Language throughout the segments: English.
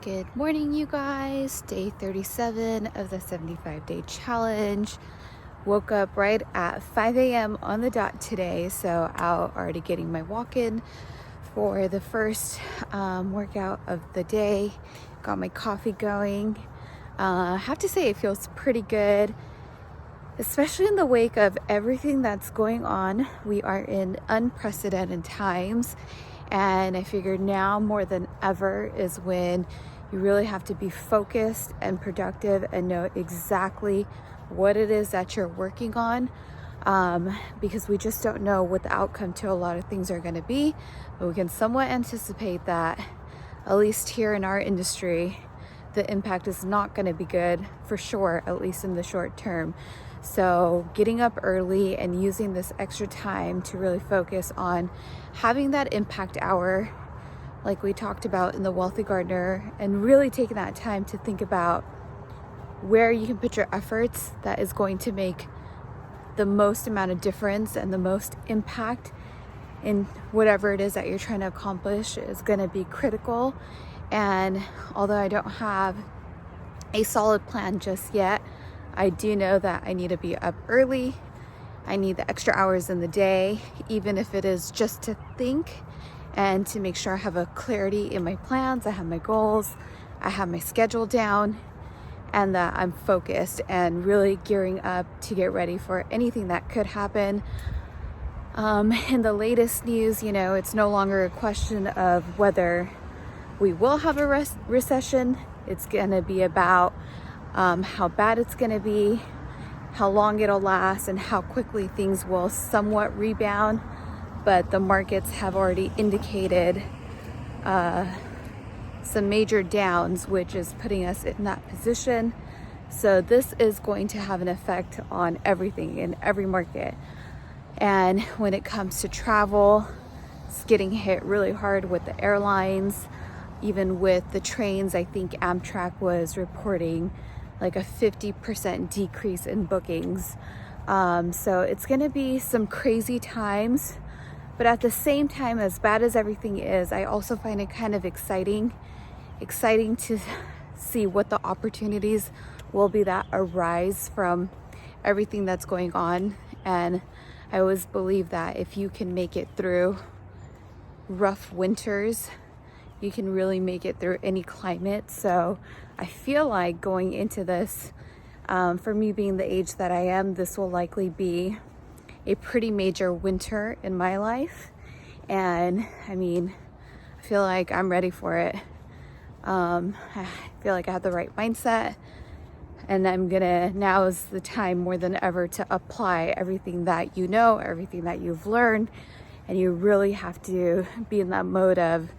Good morning, you guys. Day 37 of the 75-day challenge. Woke up right at 5 a.m. on the dot today, so out already getting my walk in for the first workout of the day. Got my coffee going. I have to say it feels pretty good, especially in the wake of everything that's going on. We are in unprecedented times, and I figured now more than ever is when you really have to be focused and productive and know exactly what it is that you're working on, because we just don't know what the outcome to a lot of things are going to be, but we can somewhat anticipate that, at least here in our industry, the impact is not going to be good for sure, at least in the short term. So getting up early and using this extra time to really focus on having that impact hour, like we talked about in the Wealthy Gardener, and really taking that time to think about where you can put your efforts that is going to make the most amount of difference and the most impact in whatever it is that you're trying to accomplish is going to be critical. And although I don't have a solid plan just yet, I do know that I need to be up early. I need the extra hours in the day, even if it is just to think and to make sure I have a clarity in my plans, I have my goals, I have my schedule down, and that I'm focused and really gearing up to get ready for anything that could happen. In the latest news, it's no longer a question of whether we will have a recession. It's gonna be about how bad it's gonna be, how long it'll last, and how quickly things will somewhat rebound. But the markets have already indicated some major downs, which is putting us in that position. So this is going to have an effect on everything in every market. And when it comes to travel, it's getting hit really hard with the airlines. Even with the trains, I think Amtrak was reporting like a 50% decrease in bookings. So it's gonna be some crazy times. But at the same time, as bad as everything is, I also find it kind of exciting to see what the opportunities will be that arise from everything that's going on. And I always believe that if you can make it through rough winters, you can really make it through any climate. So I feel like going into this, for me being the age that I am, this will likely be a pretty major winter in my life. And I feel like I'm ready for it. I feel like I have the right mindset, and now is the time more than ever to apply everything that you know, everything that you've learned, and you really have to be in that mode of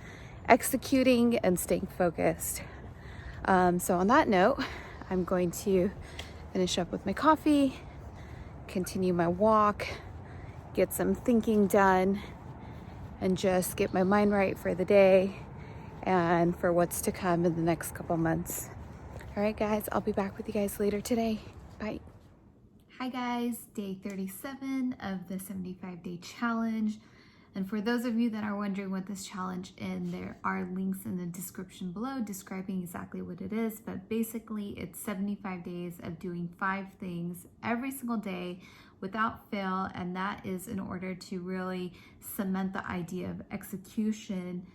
executing and staying focused. So on that note, I'm going to finish up with my coffee, continue my walk, get some thinking done, and just get my mind right for the day and for what's to come in the next couple months. All right, guys, I'll be back with you guys later today. Bye. Hi, guys. Day 37 of the 75-day challenge. And for those of you that are wondering what this challenge is, there are links in the description below describing exactly what it is. But basically, it's 75 days of doing 5 things every single day without fail. And that is in order to really cement the idea of execution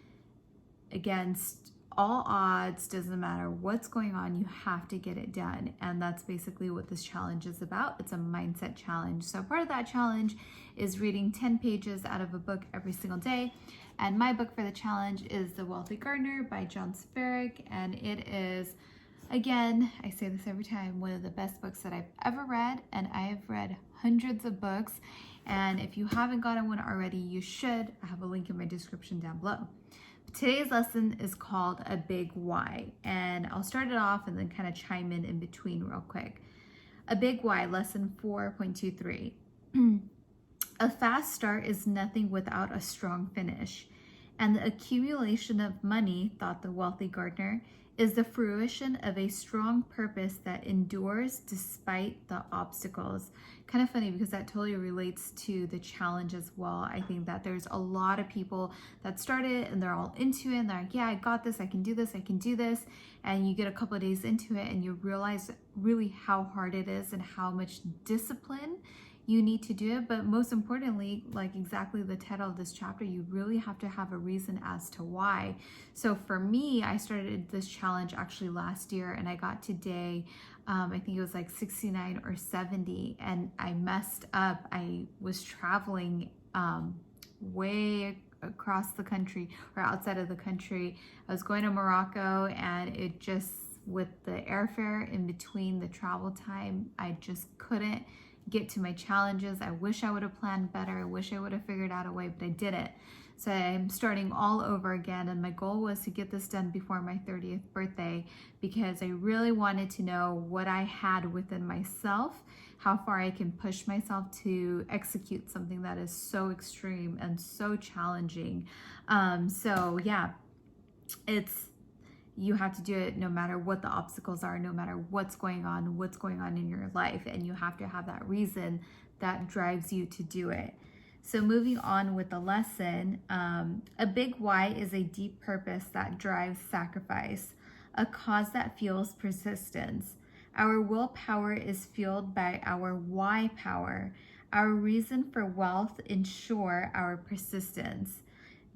against all odds. Doesn't matter what's going on, you have to get it done. And that's basically what this challenge is about. It's a mindset challenge. So part of that challenge is reading 10 pages out of a book every single day. And my book for the challenge is The Wealthy Gardener by John Sperrick. And it is, again, I say this every time, one of the best books that I've ever read. And I have read hundreds of books. And if you haven't gotten one already, you should. I have a link in my description down below. Today's lesson is called A Big Why, and I'll start it off and then kind of chime in between real quick. A Big Why, lesson 4.23. A fast start is nothing without a strong finish. And the accumulation of money, thought the wealthy gardener, is the fruition of a strong purpose that endures despite the obstacles. Kind of funny because that totally relates to the challenge as well. I think that there's a lot of people that start it and they're all into it and they're like, yeah, I got this, I can do this, I can do this. And you get a couple of days into it and you realize really how hard it is and how much discipline you need to do it. But most importantly, like exactly the title of this chapter, you really have to have a reason as to why. So for me, I started this challenge actually last year and I got to day, I think it was like 69 or 70, and I messed up. I was traveling way across the country or outside of the country. I was going to Morocco, and it just, with the airfare in between the travel time, I just couldn't get to my challenges. I wish I would have planned better. I wish I would have figured out a way, but I didn't. So I'm starting all over again. And my goal was to get this done before my 30th birthday because I really wanted to know what I had within myself, how far I can push myself to execute something that is so extreme and so challenging. So yeah, you have to do it no matter what the obstacles are, no matter what's going on in your life, and you have to have that reason that drives you to do it. So moving on with the lesson, a big why is a deep purpose that drives sacrifice, a cause that fuels persistence. Our willpower is fueled by our why power. Our reason for wealth ensure our persistence.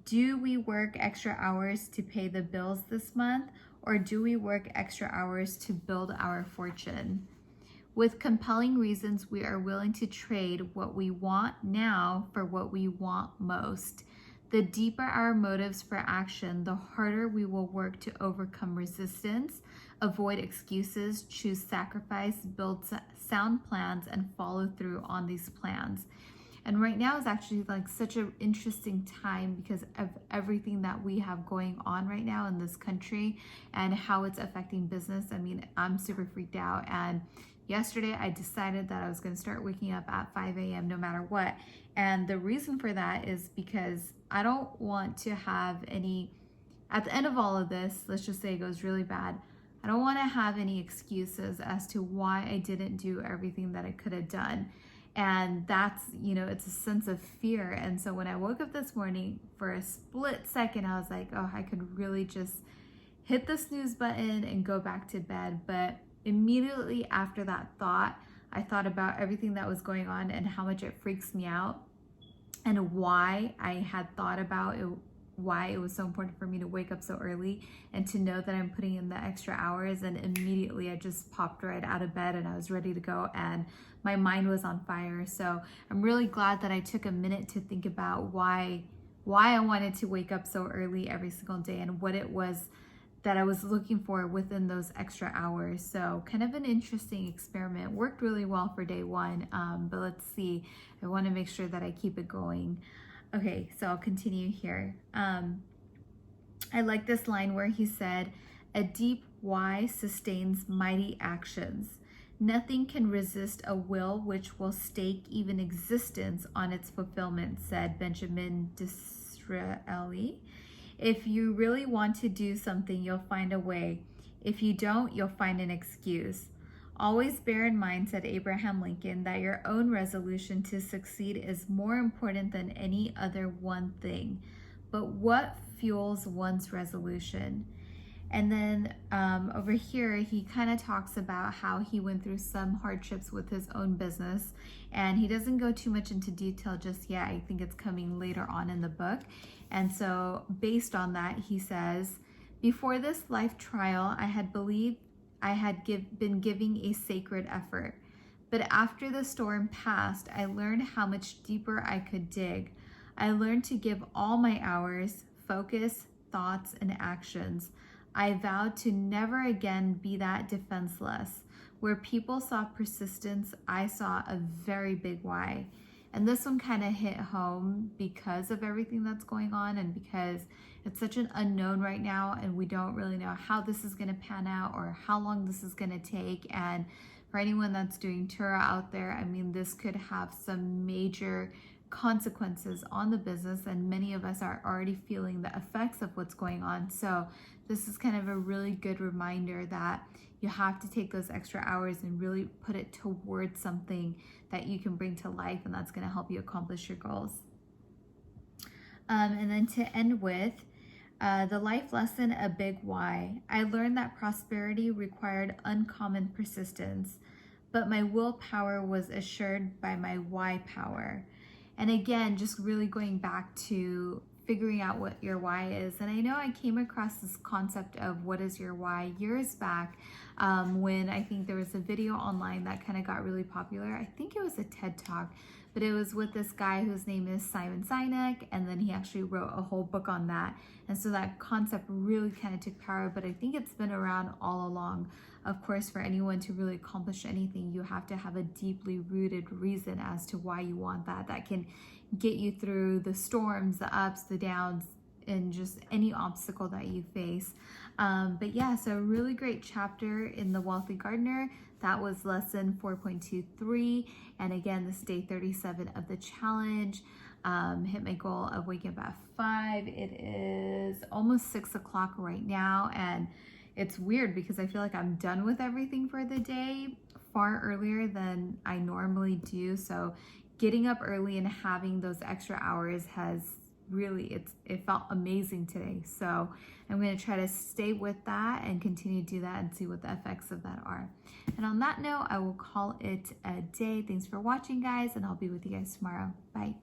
Do we work extra hours to pay the bills this month, or do we work extra hours to build our fortune? With compelling reasons, we are willing to trade what we want now for what we want most. The deeper our motives for action, the harder we will work to overcome resistance, avoid excuses, choose sacrifice, build sound plans, and follow through on these plans. And right now is actually like such an interesting time because of everything that we have going on right now in this country and how it's affecting business. I mean, I'm super freaked out. And yesterday I decided that I was going to start waking up at 5 a.m. no matter what. And the reason for that is because I don't want to have any, at the end of all of this, let's just say it goes really bad, I don't want to have any excuses as to why I didn't do everything that I could have done. And that's, it's a sense of fear. And so when I woke up this morning, for a split second, I was like, oh, I could really just hit the snooze button and go back to bed. But immediately after that thought, I thought about everything that was going on and how much it freaks me out and why I had thought about it, why it was so important for me to wake up so early and to know that I'm putting in the extra hours. And immediately I just popped right out of bed and I was ready to go, and my mind was on fire. So I'm really glad that I took a minute to think about why I wanted to wake up so early every single day and what it was that I was looking for within those extra hours. So kind of an interesting experiment. Worked really well for day one, but let's see. I want to make sure that I keep it going. Okay, so I'll continue here. I like this line where he said, a deep why sustains mighty actions. Nothing can resist a will which will stake even existence on its fulfillment, said Benjamin Disraeli. If you really want to do something, you'll find a way. If you don't, you'll find an excuse. Always bear in mind, said Abraham Lincoln, that your own resolution to succeed is more important than any other one thing. But what fuels one's resolution? And then over here, he kind of talks about how he went through some hardships with his own business. And he doesn't go too much into detail just yet. I think it's coming later on in the book. And so based on that, he says, before this life trial, I had believed I had been giving a sacred effort. But after the storm passed, I learned how much deeper I could dig. I learned to give all my hours, focus, thoughts, and actions. I vowed to never again be that defenseless. Where people saw persistence, I saw a very big why. And this one kind of hit home because of everything that's going on and because it's such an unknown right now and we don't really know how this is going to pan out or how long this is going to take. And for anyone that's doing Turo out there, I mean, this could have some major consequences on the business, and many of us are already feeling the effects of what's going on. So this is kind of a really good reminder that you have to take those extra hours and really put it towards something that you can bring to life, and that's going to help you accomplish your goals. And then to end with, the life lesson, a big why. I learned that prosperity required uncommon persistence, but my willpower was assured by my why power. And again, just really going back to figuring out what your why is. And I know I came across this concept of what is your why years back, when I think there was a video online that kind of got really popular. I think it was a TED Talk, but it was with this guy whose name is Saimah, and then he actually wrote a whole book on that. And so that concept really kind of took power, but I think it's been around all along. Of course, for anyone to really accomplish anything, you have to have a deeply rooted reason as to why you want that. That can get you through the storms, the ups, the downs, and just any obstacle that you face. But yeah, so a really great chapter in The Wealthy Gardener. That was lesson 4.23. And again, this is day 37 of the challenge. Hit my goal of waking up at 5. It is almost 6 o'clock right now. And it's weird because I feel like I'm done with everything for the day far earlier than I normally do. So getting up early and having those extra hours has really, it felt amazing today. So I'm going to try to stay with that and continue to do that and see what the effects of that are. And on that note, I will call it a day. Thanks for watching, guys, and I'll be with you guys tomorrow. Bye.